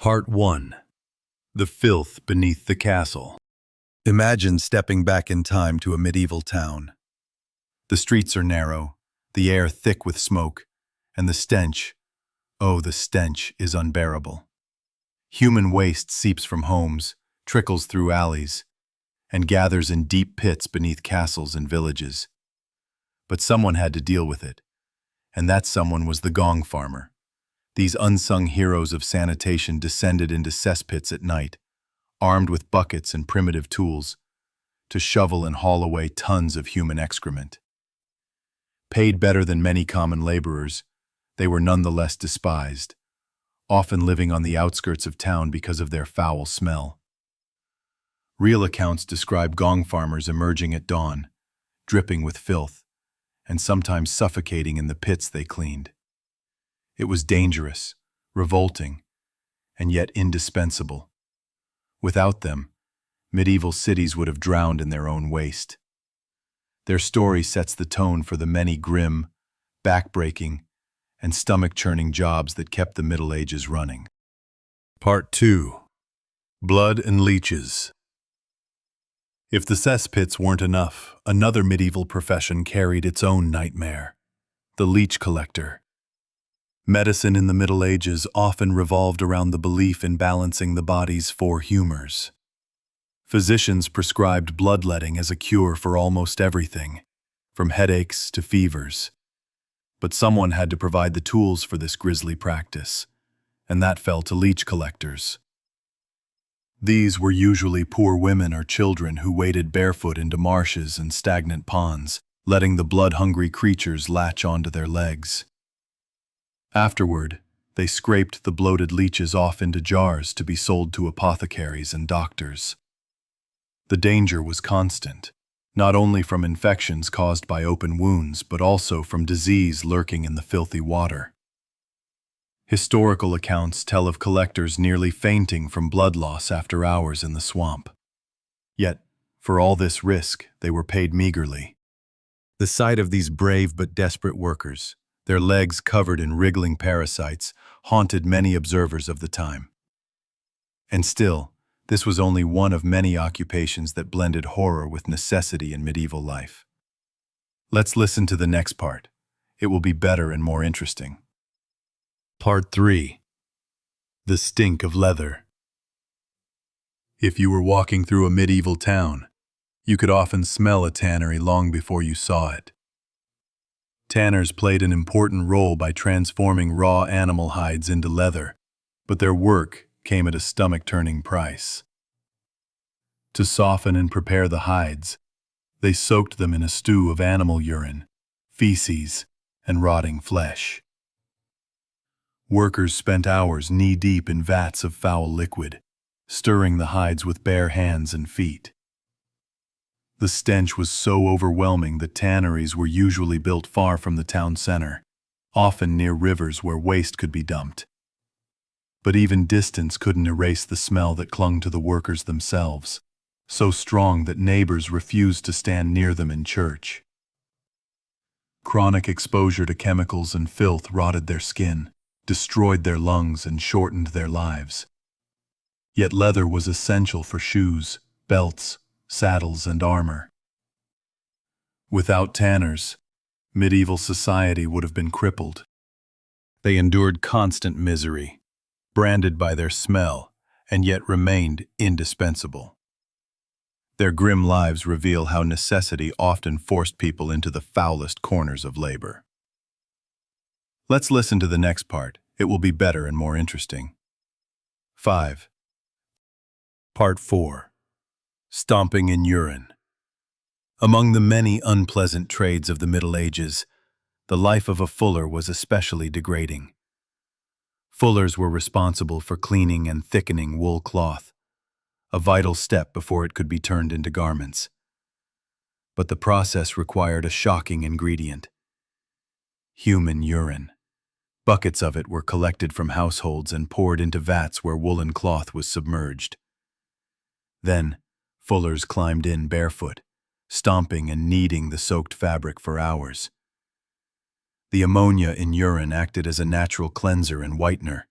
Part 1. The Filth Beneath the Castle. Imagine stepping back in time to a medieval town. The streets are narrow, the air thick with smoke, and the stench, oh, the stench is unbearable. Human waste seeps from homes, trickles through alleys, and gathers in deep pits beneath castles and villages. But someone had to deal with it, and that someone was the gong farmer. These unsung heroes of sanitation descended into cesspits at night, armed with buckets and primitive tools, to shovel and haul away tons of human excrement. Paid better than many common laborers, they were nonetheless despised, often living on the outskirts of town because of their foul smell. Real accounts describe gong farmers emerging at dawn, dripping with filth, and sometimes suffocating in the pits they cleaned. It was dangerous, revolting, and yet indispensable. Without them, medieval cities would have drowned in their own waste. Their story sets the tone for the many grim, back-breaking, and stomach-churning jobs that kept the Middle Ages running. Part 2. Blood and Leeches. If the cesspits weren't enough, another medieval profession carried its own nightmare: the leech collector. Medicine in the Middle Ages often revolved around the belief in balancing the body's four humors. Physicians prescribed bloodletting as a cure for almost everything, from headaches to fevers. But someone had to provide the tools for this grisly practice, and that fell to leech collectors. These were usually poor women or children who waded barefoot into marshes and stagnant ponds, letting the blood-hungry creatures latch onto their legs. Afterward, they scraped the bloated leeches off into jars to be sold to apothecaries and doctors. The danger was constant, not only from infections caused by open wounds, but also from disease lurking in the filthy water. Historical accounts tell of collectors nearly fainting from blood loss after hours in the swamp. Yet, for all this risk, they were paid meagerly. The sight of these brave but desperate workers, their legs covered in wriggling parasites, haunted many observers of the time. And still, this was only one of many occupations that blended horror with necessity in medieval life. Let's listen to the next part. It will be better and more interesting. Part 3. The Stink of Leather. If you were walking through a medieval town, you could often smell a tannery long before you saw it. Tanners played an important role by transforming raw animal hides into leather, but their work came at a stomach-turning price. To soften and prepare the hides, they soaked them in a stew of animal urine, feces, and rotting flesh. Workers spent hours knee-deep in vats of foul liquid, stirring the hides with bare hands and feet. The stench was so overwhelming that tanneries were usually built far from the town center, often near rivers where waste could be dumped. But even distance couldn't erase the smell that clung to the workers themselves, so strong that neighbors refused to stand near them in church. Chronic exposure to chemicals and filth rotted their skin, destroyed their lungs, and shortened their lives. Yet leather was essential for shoes, belts, saddles, and armor. Without tanners, medieval society would have been crippled. They endured constant misery, branded by their smell, and yet remained indispensable. Their grim lives reveal how necessity often forced people into the foulest corners of labor. Let's listen to the next part. It will be better and more interesting. 5. Part 4. Stomping in urine. Among the many unpleasant trades of the Middle Ages, the life of a fuller was especially degrading. Fullers were responsible for cleaning and thickening wool cloth, a vital step before it could be turned into garments. But the process required a shocking ingredient: human urine. Buckets of it were collected from households and poured into vats where woolen cloth was submerged. Then, fullers climbed in barefoot, stomping and kneading the soaked fabric for hours. The ammonia in urine acted as a natural cleanser and whitener,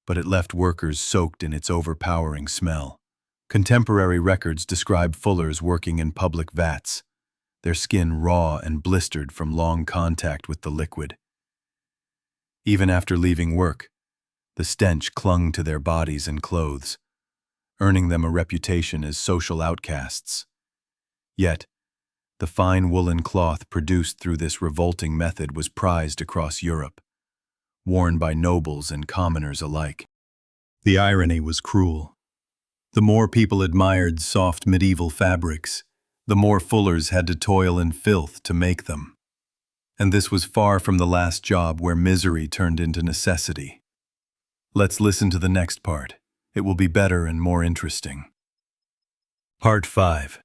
but it left workers soaked in its overpowering smell. Contemporary records describe fullers working in public vats, their skin raw and blistered from long contact with the liquid. Even after leaving work, the stench clung to their bodies and clothes, earning them a reputation as social outcasts. Yet, the fine woolen cloth produced through this revolting method was prized across Europe, worn by nobles and commoners alike. The irony was cruel. The more people admired soft medieval fabrics, the more fullers had to toil in filth to make them. And this was far from the last job where misery turned into necessity. Let's listen to the next part. It will be better and more interesting. Part 5.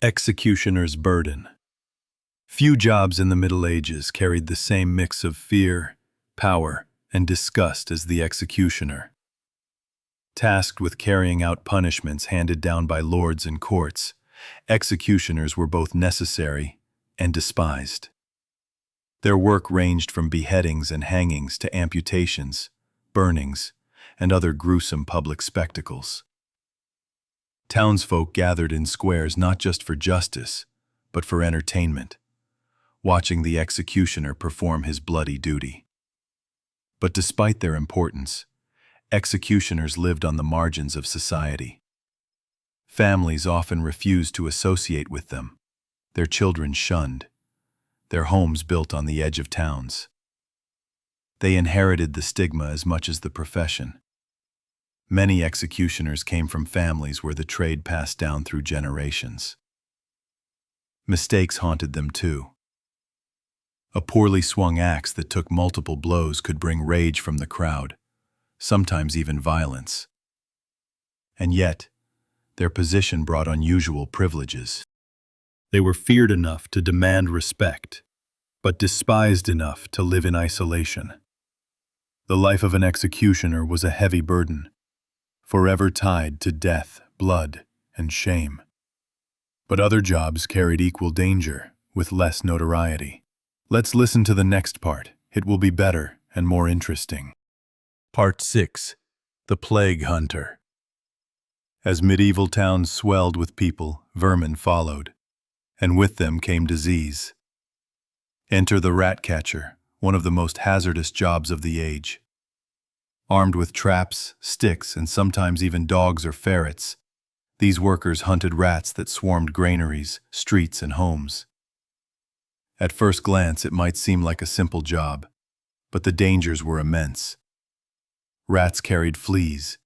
Executioner's Burden. Few jobs in the Middle Ages carried the same mix of fear, power, and disgust as the executioner. Tasked with carrying out punishments handed down by lords and courts, executioners were both necessary and despised. Their work ranged from beheadings and hangings to amputations, burnings, and other gruesome public spectacles. Townsfolk gathered in squares not just for justice, but for entertainment, watching the executioner perform his bloody duty. But despite their importance, executioners lived on the margins of society. Families often refused to associate with them, their children shunned, their homes built on the edge of towns. They inherited the stigma as much as the profession. Many executioners came from families where the trade passed down through generations. Mistakes haunted them too. A poorly swung axe that took multiple blows could bring rage from the crowd, sometimes even violence. And yet, their position brought unusual privileges. They were feared enough to demand respect, but despised enough to live in isolation. The life of an executioner was a heavy burden, forever tied to death, blood, and shame. But other jobs carried equal danger, with less notoriety. Let's listen to the next part. It will be better and more interesting. Part 6. The Plague Hunter. As medieval towns swelled with people, vermin followed, and with them came disease. Enter the rat catcher, one of the most hazardous jobs of the age. Armed with traps, sticks, and sometimes even dogs or ferrets, these workers hunted rats that swarmed granaries, streets, and homes. At first glance, it might seem like a simple job, but the dangers were immense. Rats carried fleas,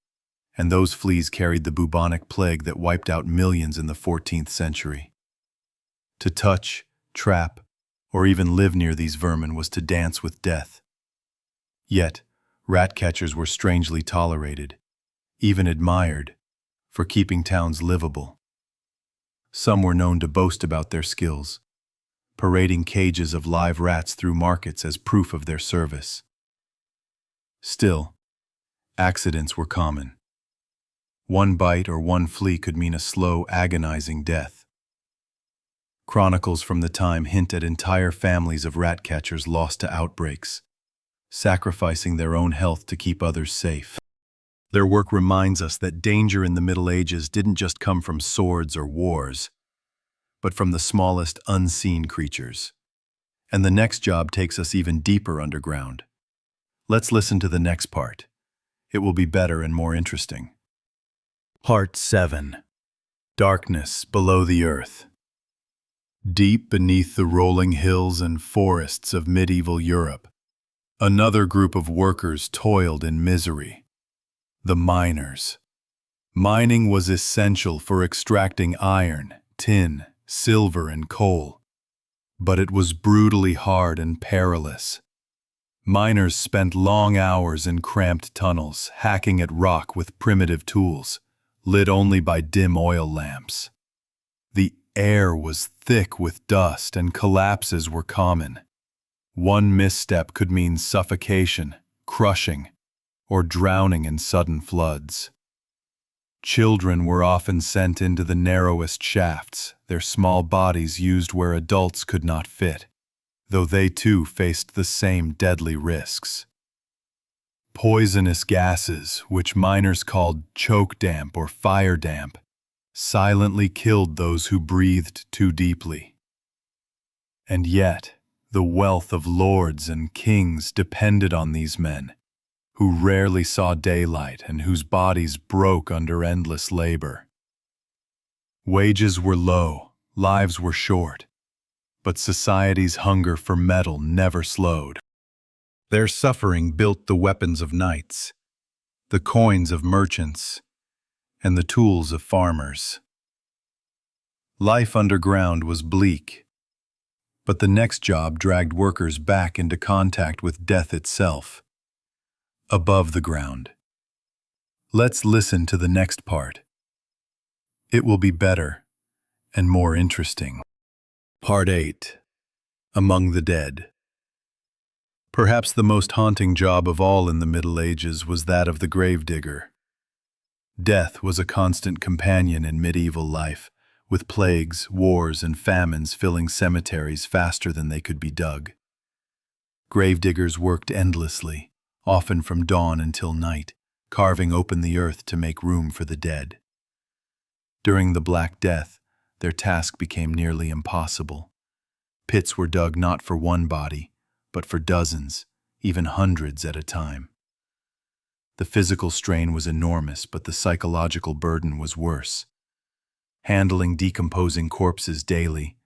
and those fleas carried the bubonic plague that wiped out millions in the 14th century. To touch, trap, or even live near these vermin was to dance with death. Yet, rat catchers were strangely tolerated, even admired, for keeping towns livable. Some were known to boast about their skills, parading cages of live rats through markets as proof of their service. Still, accidents were common. One bite or one flea could mean a slow, agonizing death. Chronicles from the time hint at entire families of rat catchers lost to outbreaks, sacrificing their own health to keep others safe. Their work reminds us that danger in the Middle Ages didn't just come from swords or wars, but from the smallest unseen creatures. And the next job takes us even deeper underground. Let's listen to the next part. It will be better and more interesting. Part 7. Darkness below the earth. Deep beneath the rolling hills and forests of medieval Europe, another group of workers toiled in misery. The miners. Mining was essential for extracting iron, tin, silver, and coal. But it was brutally hard and perilous. Miners spent long hours in cramped tunnels, hacking at rock with primitive tools, lit only by dim oil lamps. The air was thick with dust and collapses were common. One misstep could mean suffocation, crushing, or drowning in sudden floods. Children were often sent into the narrowest shafts, their small bodies used where adults could not fit, though they too faced the same deadly risks. Poisonous gases, which miners called choke damp or fire damp, silently killed those who breathed too deeply. And yet, the wealth of lords and kings depended on these men, who rarely saw daylight and whose bodies broke under endless labor. Wages were low, lives were short, but society's hunger for metal never slowed. Their suffering built the weapons of knights, the coins of merchants, and the tools of farmers. Life underground was bleak, but the next job dragged workers back into contact with death itself, above the ground. Let's listen to the next part. It will be better and more interesting. Part 8. Among the Dead. Perhaps the most haunting job of all in the Middle Ages was that of the gravedigger. Death was a constant companion in medieval life, with plagues, wars, and famines filling cemeteries faster than they could be dug. Gravediggers worked endlessly, often from dawn until night, carving open the earth to make room for the dead. During the Black Death, their task became nearly impossible. Pits were dug not for one body, but for dozens, even hundreds at a time. The physical strain was enormous, but the psychological burden was worse. Handling decomposing corpses daily,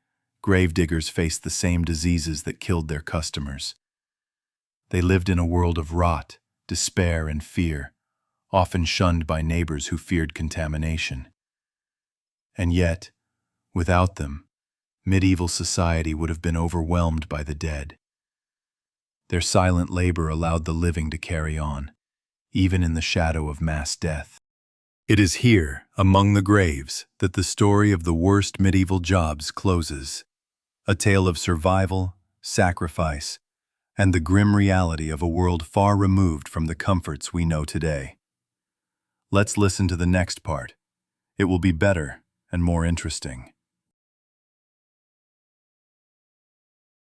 gravediggers faced the same diseases that killed their customers. They lived in a world of rot, despair, and fear, often shunned by neighbors who feared contamination. And yet, without them, medieval society would have been overwhelmed by the dead. Their silent labor allowed the living to carry on, even in the shadow of mass death. It is here, among the graves, that the story of the worst medieval jobs closes. A tale of survival, sacrifice, and the grim reality of a world far removed from the comforts we know today. Let's listen to the next part. It will be better and more interesting.